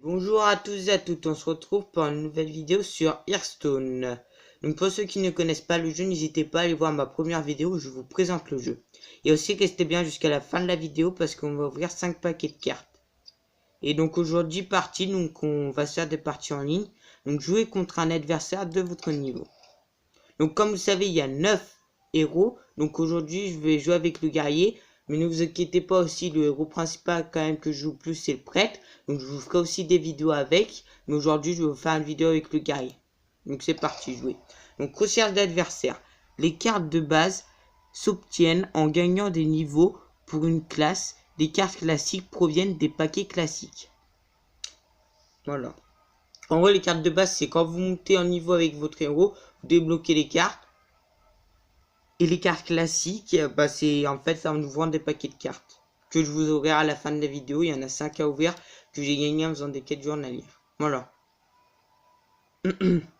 Bonjour à tous et à toutes, on se retrouve pour une nouvelle vidéo sur Hearthstone. Donc pour ceux qui ne connaissent pas le jeu, n'hésitez pas à aller voir ma première vidéo où je vous présente le jeu. Et aussi restez bien jusqu'à la fin de la vidéo parce qu'on va ouvrir 5 paquets de cartes. Et donc aujourd'hui parties, donc on va faire des parties en ligne. Donc jouer contre un adversaire de votre niveau. Donc comme vous savez, il y a 9 héros. Donc aujourd'hui je vais jouer avec le guerrier. Mais ne vous inquiétez pas aussi, le héros principal quand même que je joue plus c'est le prêtre. Donc je vous ferai aussi des vidéos avec. Mais aujourd'hui je vais vous faire une vidéo avec le guerrier. Donc c'est parti, jouer. Donc recherche d'adversaire. Les cartes de base s'obtiennent en gagnant des niveaux pour une classe. Les cartes classiques proviennent des paquets classiques. Voilà. En gros, les cartes de base, c'est quand vous montez en niveau avec votre héros, vous débloquez les cartes. Et les cartes classiques, bah c'est en fait ça nous vend des paquets de cartes que je vous ouvrirai à la fin de la vidéo. Il y en a 5 à ouvrir que j'ai gagné en faisant des quêtes journalières. Voilà.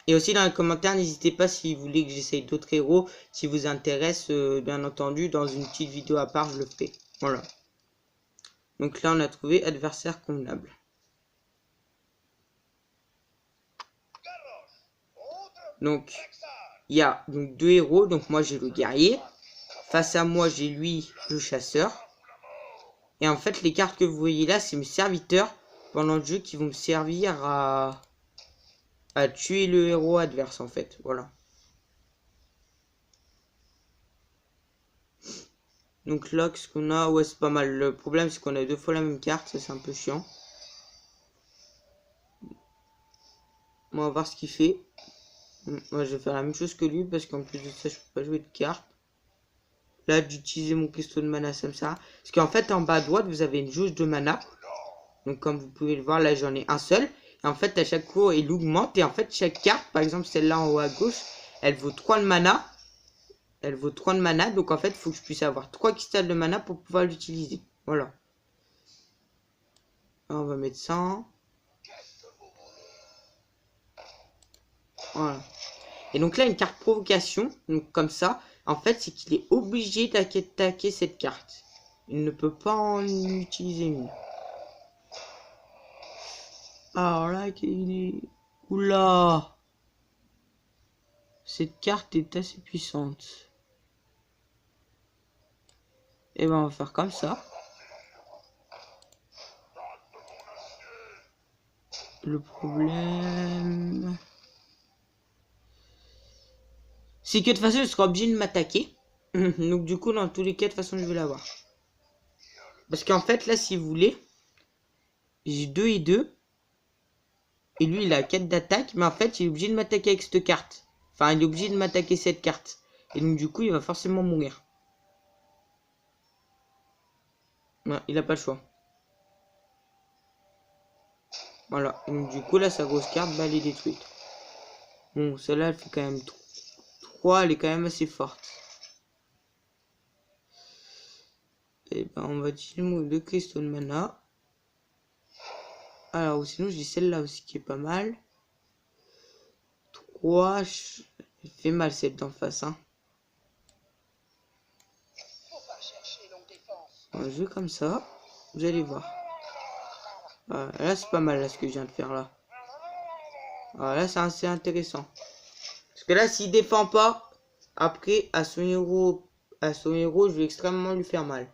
Et aussi dans les commentaires, n'hésitez pas si vous voulez que j'essaye d'autres héros, si vous intéresse, bien entendu, dans une petite vidéo à part, je le ferai. Voilà. Donc là, on a trouvé adversaire convenable. Donc, il y a donc 2 héros. Donc moi, j'ai le guerrier. Face à moi, j'ai lui, le chasseur. Et en fait, les cartes que vous voyez là, c'est mes serviteurs pendant le jeu qui vont me servir à tuer le héros adverse, en fait. Voilà. Donc là, qu'est-ce qu'on a? Ouais, c'est pas mal. Le problème, c'est qu'on a 2 fois la même carte. Ça, c'est un peu chiant. On va voir ce qu'il fait. Moi, je vais faire la même chose que lui parce qu'en plus de ça, je peux pas jouer de carte. Là, d'utiliser mon cristaux de mana, ça me sert. Parce qu'en fait, en bas à droite, vous avez une jauge de mana. Donc, comme vous pouvez le voir, là, j'en ai un seul. Et en fait, à chaque fois, il augmente. Et en fait, chaque carte, par exemple, celle-là en haut à gauche, elle vaut 3 de mana. Elle vaut 3 de mana. Donc, en fait, il faut que je puisse avoir 3 cristals de mana pour pouvoir l'utiliser. Voilà. Là, on va mettre 100. Voilà. Et donc là, une carte provocation. Donc, comme ça, en fait, c'est qu'il est obligé d'attaquer cette carte. Il ne peut pas en utiliser une. Alors là, il est... Oula! Cette carte est assez puissante. Et ben on va faire comme ça. Le problème... c'est que de toute façon, je serai obligé de m'attaquer. Donc du coup, dans tous les cas, de toute façon, je vais l'avoir. Parce qu'en fait, là, si vous voulez, j'ai 2 et 2. Et lui, il a 4 d'attaque. Mais en fait, il est obligé de m'attaquer avec cette carte. Enfin, il est obligé de m'attaquer cette carte. Et donc du coup, il va forcément mourir. Ouais, il a pas le choix. Voilà. Et donc du coup, là, sa grosse carte, bah, elle est détruite. Bon, celle-là, elle fait quand même 3. Elle est quand même assez forte. Et ben, on va utiliser mon 2 cristaux de mana. Alors, ou sinon, j'ai celle-là aussi qui est pas mal. 3. Elle fait mal celle d'en face, hein. On va jouer comme ça. Vous allez voir. Voilà, là, c'est pas mal, là, ce que je viens de faire, là. Voilà, là, c'est assez intéressant. Parce que là, s'il défend pas, après, à son héros, je vais extrêmement lui faire mal.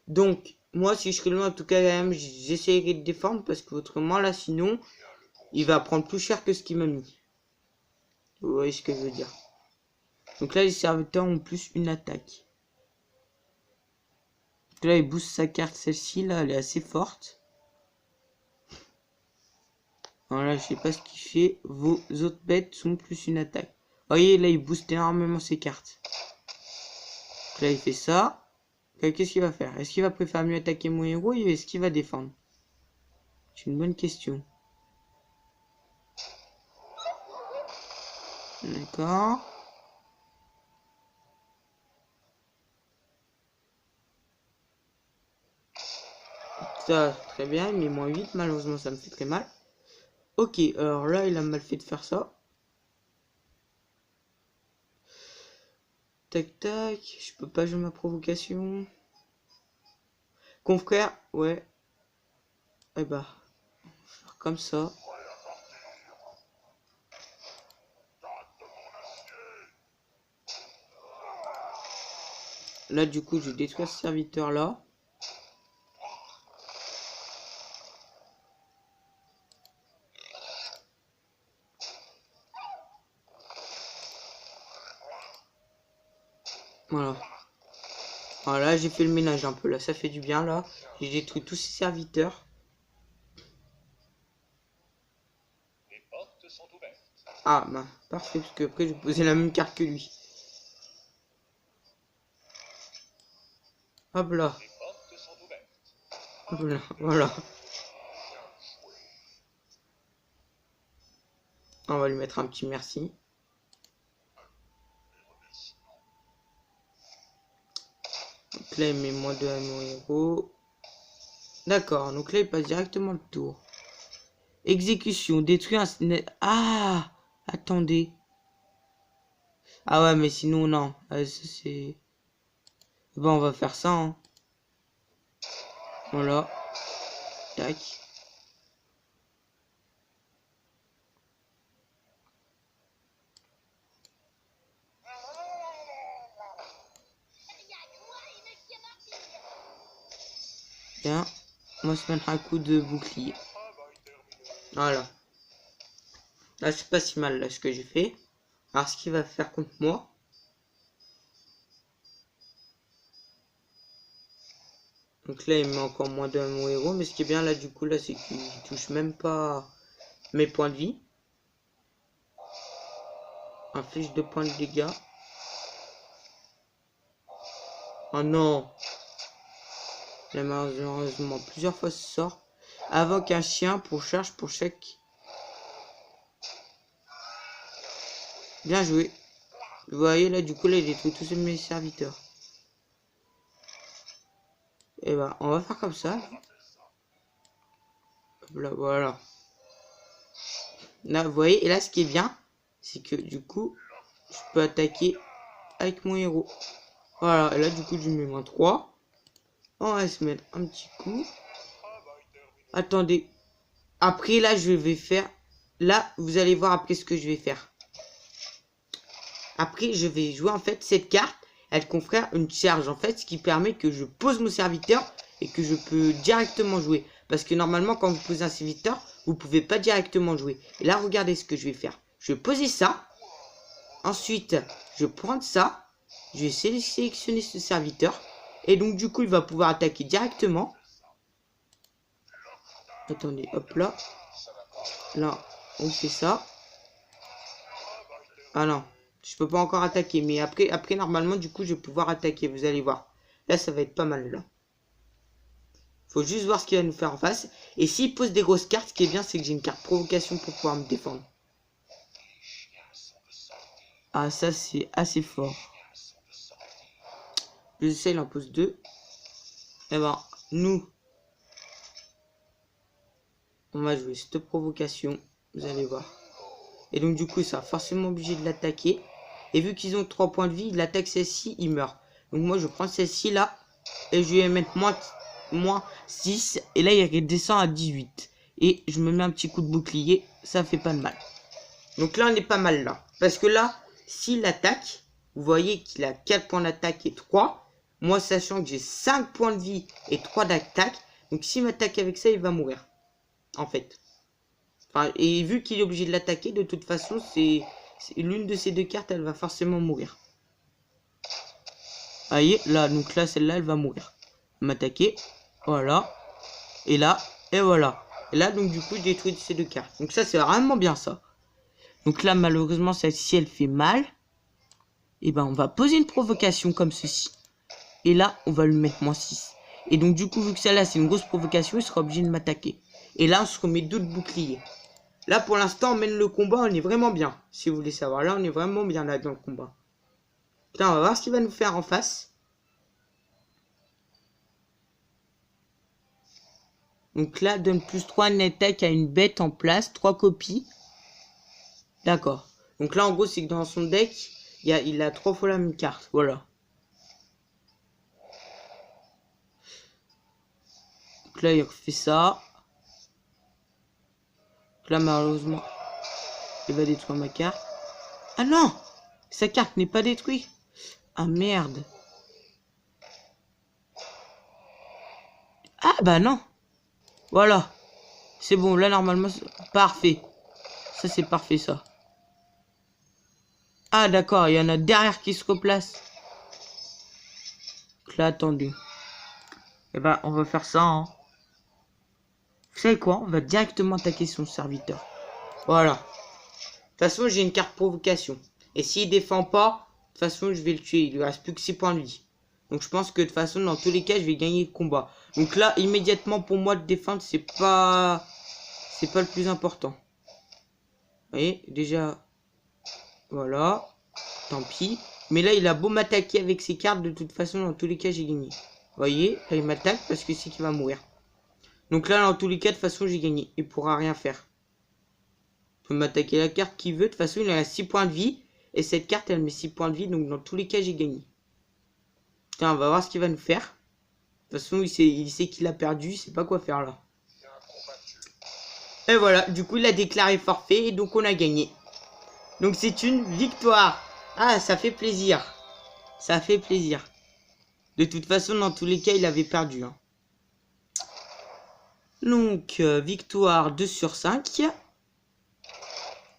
Donc, moi, si je serais loin, en tout cas, quand même, j'essayerai de défendre, parce que autrement, là, sinon, il va prendre plus cher que ce qu'il m'a mis. Vous voyez ce que je veux dire. Donc là, les serviteurs ont plus une attaque. Donc là, il booste sa carte, celle-ci, là, elle est assez forte. Voilà, je sais pas ce qu'il fait. Vos autres bêtes sont plus une attaque. Vous voyez, là, il booste énormément ses cartes. Donc là, il fait ça. Qu'est-ce qu'il va faire? Est-ce qu'il va préférer mieux attaquer mon héros ou est-ce qu'il va défendre? C'est une bonne question. D'accord. Ça, très bien. Il met moins 8. Malheureusement, ça me fait très mal. Ok, alors là, il a mal fait de faire ça. Tac, tac. Je peux pas jouer ma provocation. Confrère, ouais. Eh bah, faire comme ça. Là, du coup, je détruis ce serviteur-là. Voilà. Voilà, j'ai fait le ménage un peu, là, ça fait du bien, là. J'ai détruit tous ces serviteurs. Ah, bah, parfait, parce que après, je vais poser la même carte que lui. Hop là. Hop là, voilà. On va lui mettre un petit merci. Donc là, il met moins 2 à mon héros. D'accord, donc là, il passe directement le tour. Exécution, détruire un... Ah, attendez. Ah ouais, mais sinon, non. C'est... Bon, on va faire ça, hein. Voilà. Tac. Bien. On va se mettre un coup de bouclier. Voilà. Là, c'est pas si mal, là, ce que j'ai fait. Alors, ce qu'il va faire contre moi... Donc là, il met encore moins d'un mon héros. Mais ce qui est bien, là, du coup, là, c'est qu'il touche même pas mes points de vie. Inflige 2 points de dégâts. Oh non! Il a malheureusement plusieurs fois ce sort. Invoque un chien pour charge pour chaque... Bien joué. Vous voyez, là, du coup, là, il détruit tous mes serviteurs. Et bah, on va faire comme ça. Là, voilà. Là, vous voyez, et là, ce qui est bien, c'est que, du coup, je peux attaquer avec mon héros. Voilà, et là, du coup, je mets moins 3. On va se mettre un petit coup. Attendez. Après, là, je vais faire... Là, vous allez voir après ce que je vais faire. Après, je vais jouer, en fait, cette carte. Elle confère une charge, en fait, ce qui permet que je pose mon serviteur et que je peux directement jouer. Parce que normalement, quand vous posez un serviteur, vous pouvez pas directement jouer. Et là, regardez ce que je vais faire. Je vais poser ça. Ensuite, je vais prendre ça. Je vais sélectionner ce serviteur. Et donc, du coup, il va pouvoir attaquer directement. Attendez, hop là. Là, on fait ça. Ah non, je peux pas encore attaquer. Mais après normalement, du coup, je vais pouvoir attaquer. Vous allez voir. Là, ça va être pas mal, là. Faut juste voir ce qu'il va nous faire en face. Et s'il pose des grosses cartes, ce qui est bien, c'est que j'ai une carte provocation pour pouvoir me défendre. Ah, ça, c'est assez fort. Je sais, il en pose 2. Et ben, nous, on va jouer cette provocation. Vous allez voir. Et donc, du coup, ça va forcément obligé de l'attaquer. Et vu qu'ils ont 3 points de vie, il attaque celle-ci, il meurt. Donc, moi, je prends celle-ci là. Et je vais mettre moins 6. Et là, il redescend à 18. Et je me mets un petit coup de bouclier. Ça fait pas de mal. Donc là, on est pas mal là. Parce que là, s'il attaque, vous voyez qu'il a 4 points d'attaque et 3. Moi, sachant que j'ai 5 points de vie et 3 d'attaque. Donc s'il m'attaque avec ça, il va mourir. En fait. Enfin, et vu qu'il est obligé de l'attaquer, de toute façon, c'est l'une de ces deux cartes, elle va forcément mourir. Vous voyez, là, donc là, celle-là, elle va mourir. M'attaquer. Voilà. Et là, et voilà. Et là, donc du coup, je détruis ces deux cartes. Donc ça, c'est vraiment bien ça. Donc là, malheureusement, celle-ci, elle fait mal. Et ben, on va poser une provocation comme ceci. Et là, on va lui mettre moins 6. Et donc, du coup, vu que celle-là, c'est une grosse provocation, il sera obligé de m'attaquer. Et là, on se remet d'autres boucliers. Là, pour l'instant, on mène le combat, on est vraiment bien. Si vous voulez savoir, là, on est vraiment bien là dans le combat. Putain, on va voir ce qu'il va nous faire en face. Donc là, donne plus 3 en attaque à une bête en place, 3 copies. D'accord. Donc là, en gros, c'est que dans son deck, il a 3 fois la même carte. Voilà. Donc là, il refait ça. Là, malheureusement, il va détruire ma carte. Ah non! Sa carte n'est pas détruite. Ah merde. Ah bah non. Voilà. C'est bon, là normalement, parfait. Ça c'est parfait ça. Ah d'accord, il y en a derrière qui se replacent. Là, attendez. Et bah on va faire ça. Hein. Vous savez quoi? On va directement attaquer son serviteur. Voilà. De toute façon, j'ai une carte provocation. Et s'il défend pas, de toute façon, je vais le tuer. Il lui reste plus que 6 points de vie. Donc je pense que de toute façon, dans tous les cas, je vais gagner le combat. Donc là, immédiatement, pour moi, de défendre, c'est pas le plus important. Vous voyez, déjà, voilà. Tant pis. Mais là, il a beau m'attaquer avec ses cartes, de toute façon, dans tous les cas, j'ai gagné. Vous voyez, là, il m'attaque parce que c'est qu'il va mourir. Donc là, dans tous les cas, de toute façon, j'ai gagné. Il pourra rien faire. Il peut m'attaquer la carte qu'il veut. De toute façon, il a 6 points de vie. Et cette carte, elle met 6 points de vie. Donc dans tous les cas, j'ai gagné. Tiens, on va voir ce qu'il va nous faire. De toute façon, il sait qu'il a perdu. Il sait pas quoi faire là. Et voilà. Du coup, il a déclaré forfait. Et donc, on a gagné. Donc, c'est une victoire. Ah, ça fait plaisir. Ça fait plaisir. De toute façon, dans tous les cas, il avait perdu. Hein. Donc, victoire 2 sur 5.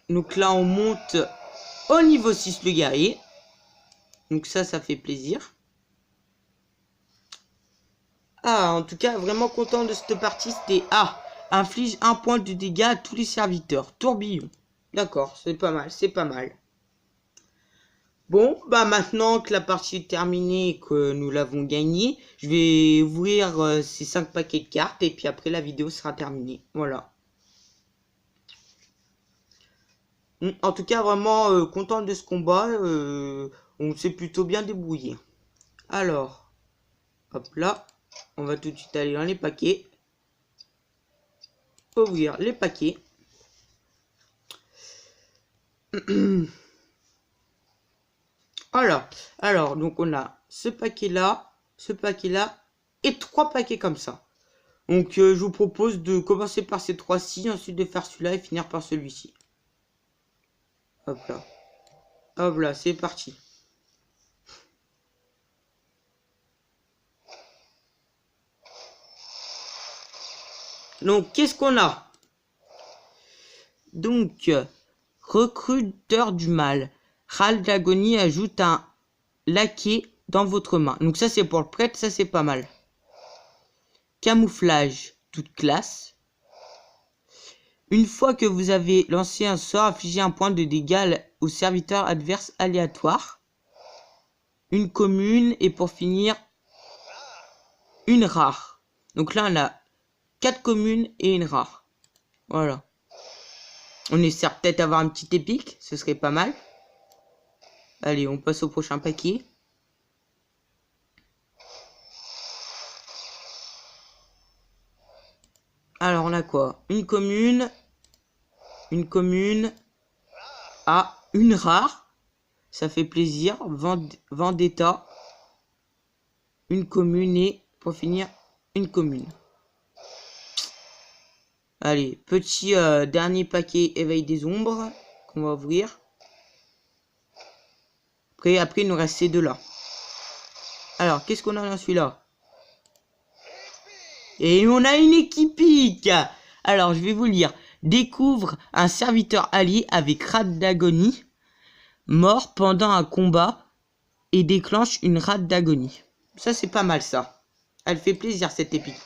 Donc là, on monte au niveau 6 le guerrier. Donc ça fait plaisir. Ah, en tout cas, vraiment content de cette partie. C'était A. Inflige 1 point de dégâts à tous les serviteurs. Tourbillon. D'accord, c'est pas mal, c'est pas mal. Bon, bah maintenant que la partie est terminée et que nous l'avons gagnée, je vais ouvrir ces 5 paquets de cartes et puis après la vidéo sera terminée. Voilà. En tout cas, vraiment content de ce combat. On s'est plutôt bien débrouillé. Alors, hop là. On va tout de suite aller dans les paquets. Ouvrir les paquets. Alors, donc on a ce paquet-là et 3 paquets comme ça. Donc je vous propose de commencer par ces 3-ci, ensuite de faire celui-là et finir par celui-ci. Hop là. Hop là, c'est parti. Donc, qu'est-ce qu'on a? Donc, recruteur du mal. Râle d'agonie ajoute un laquais dans votre main. Donc ça, c'est pour le prêtre, ça, c'est pas mal. Camouflage, toute classe. Une fois que vous avez lancé un sort, infligez un point de dégâts au serviteur adverse aléatoire. Une commune et pour finir, une rare. Donc là, on a 4 communes et une rare. Voilà. On espère peut-être avoir un petit épique, ce serait pas mal. Allez, on passe au prochain paquet. Alors, on a quoi? Une commune. Ah, une rare. Ça fait plaisir. Vendetta. Une commune et, pour finir, une commune. Allez, petit dernier paquet éveil des ombres qu'on va ouvrir. Après, il nous reste ces deux-là. Alors, qu'est-ce qu'on a dans celui-là? Et on a une équipique. Alors, je vais vous lire. Découvre un serviteur allié avec rate d'agonie, mort pendant un combat et déclenche une rate d'agonie. Ça, c'est pas mal, ça. Elle fait plaisir, cette épique.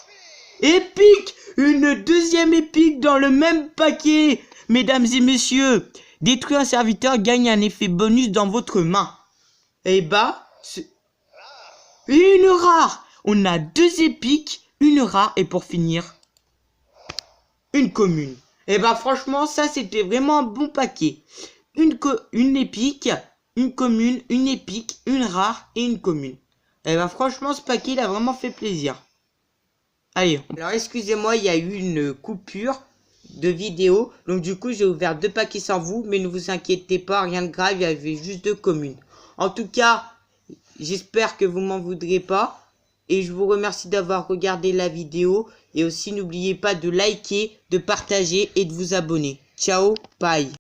Épique! Une deuxième épique dans le même paquet! Mesdames et messieurs, détruire un serviteur gagne un effet bonus dans votre main. Et bah, une rare! On a 2 épiques, une rare et pour finir, une commune. Et bah franchement, ça c'était vraiment un bon paquet. Une épique, une commune, une épique, une rare et une commune. Et bah franchement, ce paquet il a vraiment fait plaisir. Allez, alors excusez-moi, il y a eu une coupure de vidéo. Donc du coup, j'ai ouvert 2 paquets sans vous. Mais ne vous inquiétez pas, rien de grave, il y avait juste 2 communes. En tout cas, j'espère que vous m'en voudrez pas. Et je vous remercie d'avoir regardé la vidéo. Et aussi n'oubliez pas de liker, de partager et de vous abonner. Ciao, bye.